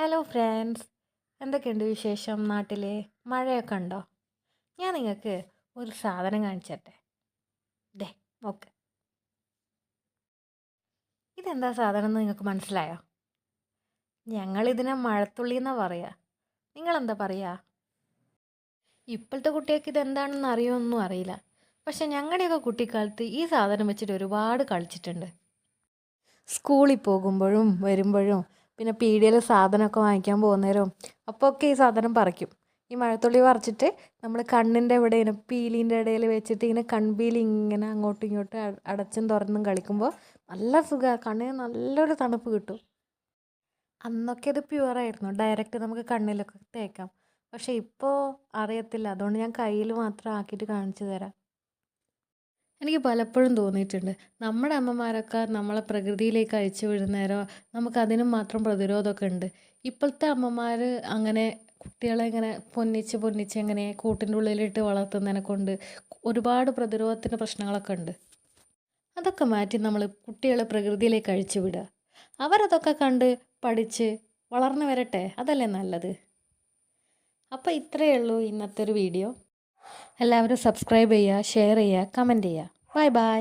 Hello friends, എന്തൊക്കെയുണ്ട് വിശേഷം? നാട്ടിൽ മഴയൊക്കെ ഉണ്ടോ? ഞാൻ നിങ്ങൾക്ക് ഒരു സാധനം കാണിച്ചു തരട്ടെ. ദേ നോക്ക്, ഇതെന്താ സാധനം എന്ന് നിങ്ങൾക്ക് മനസ്സിലായോ? ഞങ്ങളിതിനെ മഴത്തുള്ളി എന്നാ പറയുക. നിങ്ങളെന്താ പറയുക? ഇപ്പോഴത്തെ കുട്ടികൾക്ക് ഇതെന്താണെന്ന് അറിയുമൊന്നും അറിയില്ല. പക്ഷെ ഞങ്ങളുടെയൊക്കെ കുട്ടിക്കാലത്ത് ഈ സാധനം വെച്ചിട്ട് ഒരുപാട് കളിച്ചിട്ടുണ്ട്. സ്കൂളിൽ പോകുമ്പോഴും വരുമ്പോഴും പിന്നെ പീടികയിൽ സാധനമൊക്കെ വാങ്ങിക്കാൻ പോകുന്നേരം അപ്പോൾ ഒക്കെ ഈ സാധനം പറിക്കും. ഈ മഴത്തുള്ളി പറിച്ചിട്ട് നമ്മൾ കണ്ണിൻ്റെ ഇവിടെ ഇങ്ങനെ പീലീൻ്റെ ഇടയിൽ വെച്ചിട്ട് ഇങ്ങനെ കൺപീലി ഇങ്ങനെ അങ്ങോട്ടും ഇങ്ങോട്ടും അടച്ചും തുറന്നും കളിക്കുമ്പോൾ നല്ല സുഖമാണ്, കണ്ണിന് നല്ലൊരു തണുപ്പ് കിട്ടും. അന്നൊക്കെ ഇത് പ്യുവറായിരുന്നു, ഡയറക്റ്റ് നമുക്ക് കണ്ണിലൊക്കെ തേക്കാം. പക്ഷേ ഇപ്പോൾ അറിയത്തില്ല, അതുകൊണ്ട് ഞാൻ കയ്യിൽ മാത്രം ആക്കിയിട്ട് കാണിച്ചു തരാം. എനിക്ക് പലപ്പോഴും തോന്നിയിട്ടുണ്ട്, നമ്മുടെ അമ്മമാരൊക്കെ നമ്മളെ പ്രകൃതിയിലേക്ക് അയച്ചു വിടുന്നേരം നമുക്കതിനും മാത്രം പ്രതിരോധമൊക്കെ ഉണ്ട്. ഇപ്പോഴത്തെ അമ്മമാർ അങ്ങനെ കുട്ടികളെ ഇങ്ങനെ പൊന്നിച്ച് പൊന്നിച്ച് എങ്ങനെ കൂട്ടിൻ്റെ ഉള്ളിലിട്ട് വളർത്തുന്നതിനെ കൊണ്ട് ഒരുപാട് പ്രതിരോധത്തിൻ്റെ പ്രശ്നങ്ങളൊക്കെ ഉണ്ട്. അതൊക്കെ മാറ്റി നമ്മൾ കുട്ടികളെ പ്രകൃതിയിലേക്ക് അഴിച്ചു വിടുക. അവരതൊക്കെ കണ്ട് പഠിച്ച് വളർന്നു വരട്ടെ, അതല്ലേ നല്ലത്. അപ്പോൾ ഇത്രയേ ഉള്ളൂ ഇന്നത്തെ ഒരു വീഡിയോ. എല്ലാവരും സബ്സ്ക്രൈബ് ചെയ്യുക, ഷെയർ ചെയ്യുക, കമൻറ്റ് ചെയ്യുക. Bye bye.